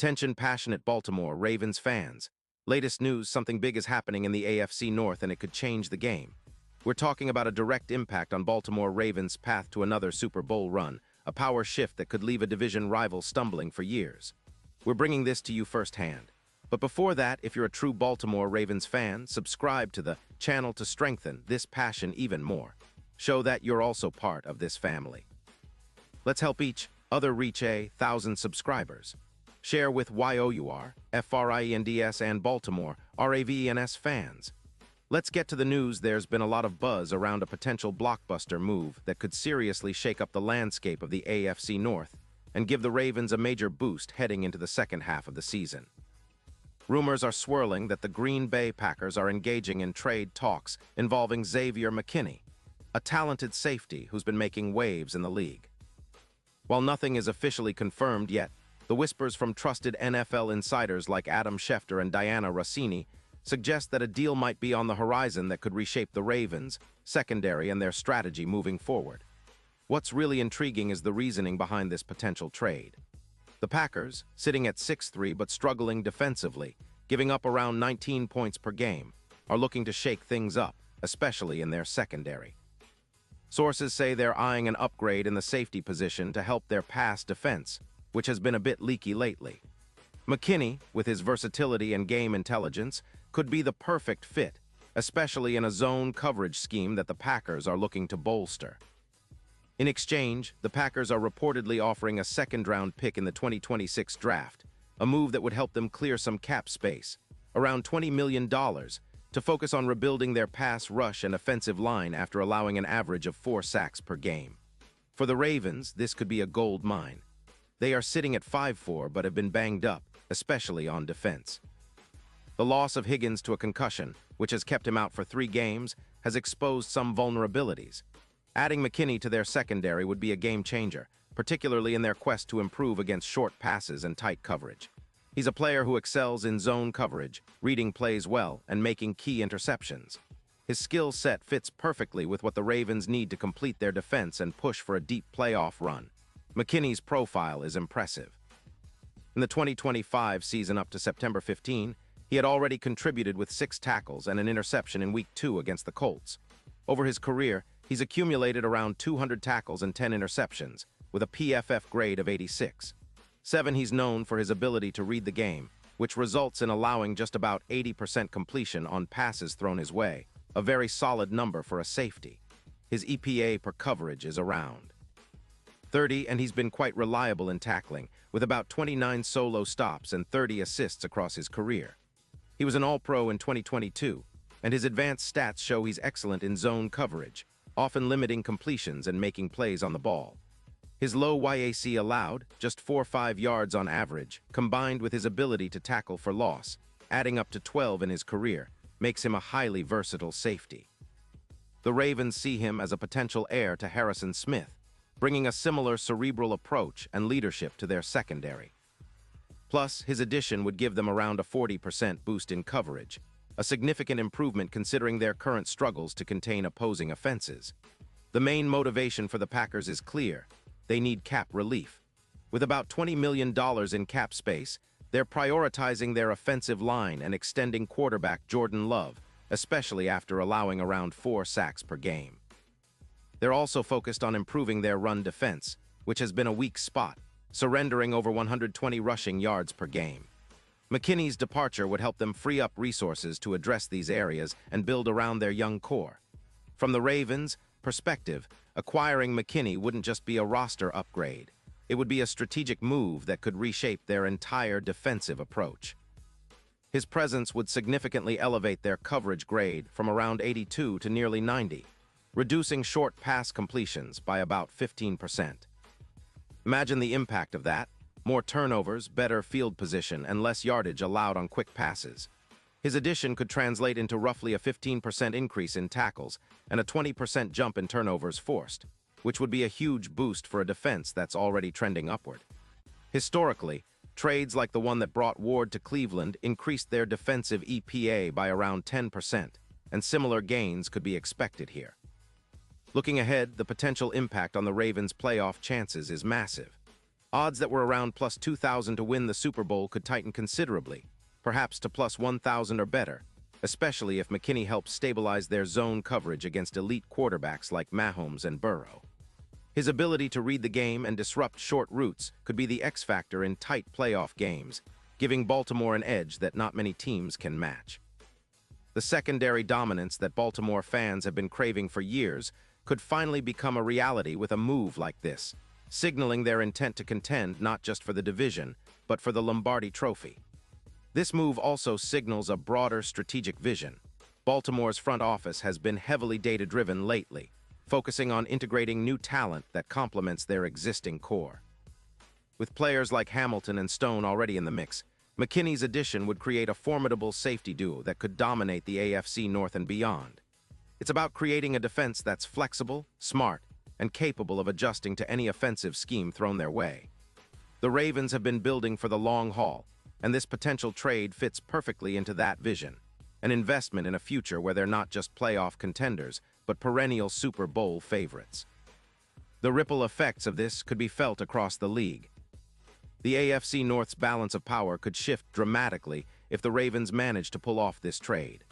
Attention passionate Baltimore Ravens fans. Latest news, something big is happening in the AFC North and it could change the game. We're talking about a direct impact on Baltimore Ravens' path to another Super Bowl run, a power shift that could leave a division rival stumbling for years. We're bringing this to you firsthand. But before that, if you're a true Baltimore Ravens fan, subscribe to the channel to strengthen this passion even more. Show that you're also part of this family. Let's help each other reach 1,000 subscribers. Share with YOUR, FRIENDS and Baltimore, RAVENS fans. Let's get to the news. There's been a lot of buzz around a potential blockbuster move that could seriously shake up the landscape of the AFC North and give the Ravens a major boost heading into the second half of the season. Rumors are swirling that the Green Bay Packers are engaging in trade talks involving Xavier McKinney, a talented safety who's been making waves in the league. While nothing is officially confirmed yet, the whispers from trusted NFL insiders like Adam Schefter and Diana Rossini suggest that a deal might be on the horizon that could reshape the Ravens' secondary and their strategy moving forward. What's really intriguing is the reasoning behind this potential trade. The Packers, sitting at 6-3 but struggling defensively, giving up around 19 points per game, are looking to shake things up, especially in their secondary. Sources say they're eyeing an upgrade in the safety position to help their pass defense, which has been a bit leaky lately. McKinney, with his versatility and game intelligence, could be the perfect fit, especially in a zone coverage scheme that the Packers are looking to bolster. In exchange, the Packers are reportedly offering a second-round pick in the 2026 draft, a move that would help them clear some cap space, around $20 million, to focus on rebuilding their pass rush and offensive line after allowing an average of 4 sacks per game. For the Ravens, this could be a gold mine. They are sitting at 5-4 but have been banged up, especially on defense. The loss of Higgins to a concussion, which has kept him out for 3 games, has exposed some vulnerabilities. Adding McKinney to their secondary would be a game-changer, particularly in their quest to improve against short passes and tight coverage. He's a player who excels in zone coverage, reading plays well, and making key interceptions. His skill set fits perfectly with what the Ravens need to complete their defense and push for a deep playoff run. McKinney's profile is impressive. In the 2025 season up to September 15, he had already contributed with 6 tackles and an interception in Week 2 against the Colts. Over his career, he's accumulated around 200 tackles and 10 interceptions, with a PFF grade of 86. He's known for his ability to read the game, which results in allowing just about 80% completion on passes thrown his way, a very solid number for a safety. His EPA per coverage is around 30, and he's been quite reliable in tackling, with about 29 solo stops and 30 assists across his career. He was an All-Pro in 2022, and his advanced stats show he's excellent in zone coverage, often limiting completions and making plays on the ball. His low YAC allowed, just 4-5 yards on average, combined with his ability to tackle for loss, adding up to 12 in his career, makes him a highly versatile safety. The Ravens see him as a potential heir to Harrison Smith, bringing a similar cerebral approach and leadership to their secondary. Plus, his addition would give them around a 40% boost in coverage, a significant improvement considering their current struggles to contain opposing offenses. The main motivation for the Packers is clear: they need cap relief. With about $20 million in cap space, they're prioritizing their offensive line and extending quarterback Jordan Love, especially after allowing around 4 sacks per game. They're also focused on improving their run defense, which has been a weak spot, surrendering over 120 rushing yards per game. McKinney's departure would help them free up resources to address these areas and build around their young core. From the Ravens' perspective, acquiring McKinney wouldn't just be a roster upgrade. It would be a strategic move that could reshape their entire defensive approach. His presence would significantly elevate their coverage grade from around 82 to nearly 90, reducing short pass completions by about 15%. Imagine the impact of that: more turnovers, better field position, and less yardage allowed on quick passes. His addition could translate into roughly a 15% increase in tackles and a 20% jump in turnovers forced, which would be a huge boost for a defense that's already trending upward. Historically, trades like the one that brought Ward to Cleveland increased their defensive EPA by around 10%, and similar gains could be expected here. Looking ahead, the potential impact on the Ravens' playoff chances is massive. Odds that were around plus 2,000 to win the Super Bowl could tighten considerably, perhaps to plus 1,000 or better, especially if McKinney helps stabilize their zone coverage against elite quarterbacks like Mahomes and Burrow. His ability to read the game and disrupt short routes could be the X factor in tight playoff games, giving Baltimore an edge that not many teams can match. The secondary dominance that Baltimore fans have been craving for years could finally become a reality with a move like this, signaling their intent to contend not just for the division, but for the Lombardi Trophy. This move also signals a broader strategic vision. Baltimore's front office has been heavily data-driven lately, focusing on integrating new talent that complements their existing core. With players like Hamilton and Stone already in the mix, McKinney's addition would create a formidable safety duo that could dominate the AFC North and beyond. It's about creating a defense that's flexible, smart, and capable of adjusting to any offensive scheme thrown their way. The Ravens have been building for the long haul, and this potential trade fits perfectly into that vision, an investment in a future where they're not just playoff contenders, but perennial Super Bowl favorites. The ripple effects of this could be felt across the league. The AFC North's balance of power could shift dramatically if the Ravens manage to pull off this trade.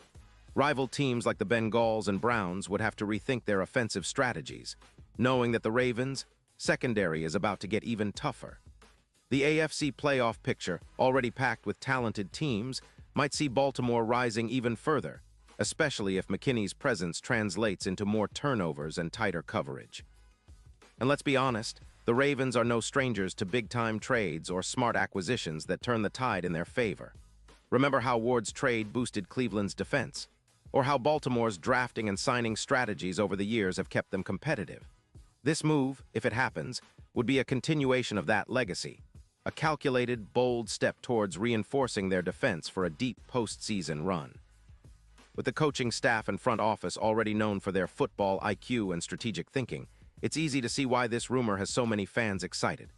Rival teams like the Bengals and Browns would have to rethink their offensive strategies, knowing that the Ravens' secondary is about to get even tougher. The AFC playoff picture, already packed with talented teams, might see Baltimore rising even further, especially if McKinney's presence translates into more turnovers and tighter coverage. And let's be honest, the Ravens are no strangers to big-time trades or smart acquisitions that turn the tide in their favor. Remember how Ward's trade boosted Cleveland's defense, or how Baltimore's drafting and signing strategies over the years have kept them competitive. This move, if it happens, would be a continuation of that legacy, a calculated, bold step towards reinforcing their defense for a deep postseason run. With the coaching staff and front office already known for their football IQ and strategic thinking, it's easy to see why this rumor has so many fans excited.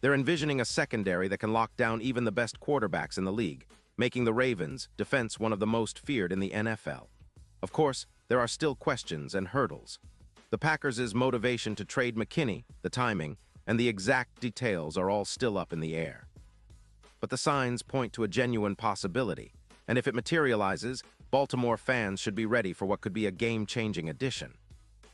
They're envisioning a secondary that can lock down even the best quarterbacks in the league, making the Ravens' defense one of the most feared in the NFL. Of course, there are still questions and hurdles. The Packers' motivation to trade McKinney, the timing, and the exact details are all still up in the air. But the signs point to a genuine possibility, and if it materializes, Baltimore fans should be ready for what could be a game-changing addition.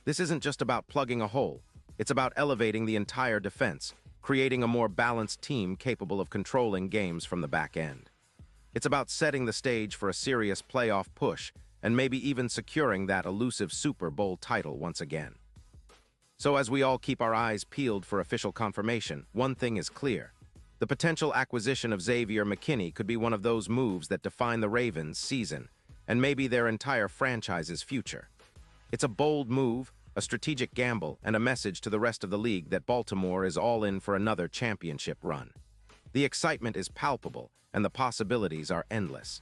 This isn't just about plugging a hole, it's about elevating the entire defense, creating a more balanced team capable of controlling games from the back end. It's about setting the stage for a serious playoff push, and maybe even securing that elusive Super Bowl title once again. So as we all keep our eyes peeled for official confirmation, one thing is clear. The potential acquisition of Xavier McKinney could be one of those moves that define the Ravens' season, and maybe their entire franchise's future. It's a bold move, a strategic gamble, and a message to the rest of the league that Baltimore is all in for another championship run. The excitement is palpable, and the possibilities are endless.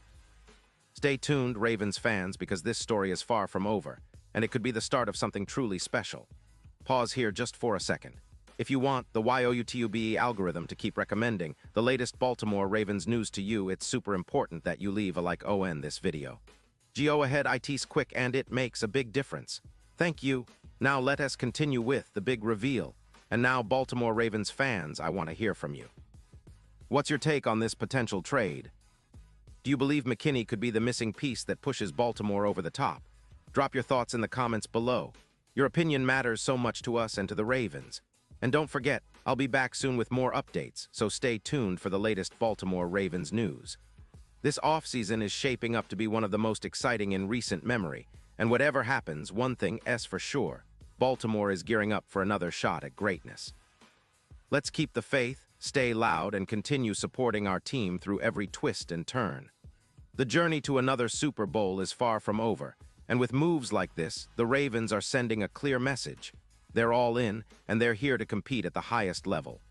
Stay tuned, Ravens fans, because this story is far from over, and it could be the start of something truly special. Pause here just for a second. If you want the YouTube algorithm to keep recommending the latest Baltimore Ravens news to you, it's super important that you leave a like on this video. Go ahead, it's quick and it makes a big difference. Thank you. Now let us continue with the big reveal. And now, Baltimore Ravens fans, I want to hear from you. What's your take on this potential trade? Do you believe McKinney could be the missing piece that pushes Baltimore over the top? Drop your thoughts in the comments below. Your opinion matters so much to us and to the Ravens. And don't forget, I'll be back soon with more updates, so stay tuned for the latest Baltimore Ravens news. This offseason is shaping up to be one of the most exciting in recent memory, and whatever happens, one thing is for sure, Baltimore is gearing up for another shot at greatness. Let's keep the faith, stay loud, and continue supporting our team through every twist and turn. The journey to another Super Bowl is far from over, and with moves like this, the Ravens are sending a clear message. They're all in, and they're here to compete at the highest level.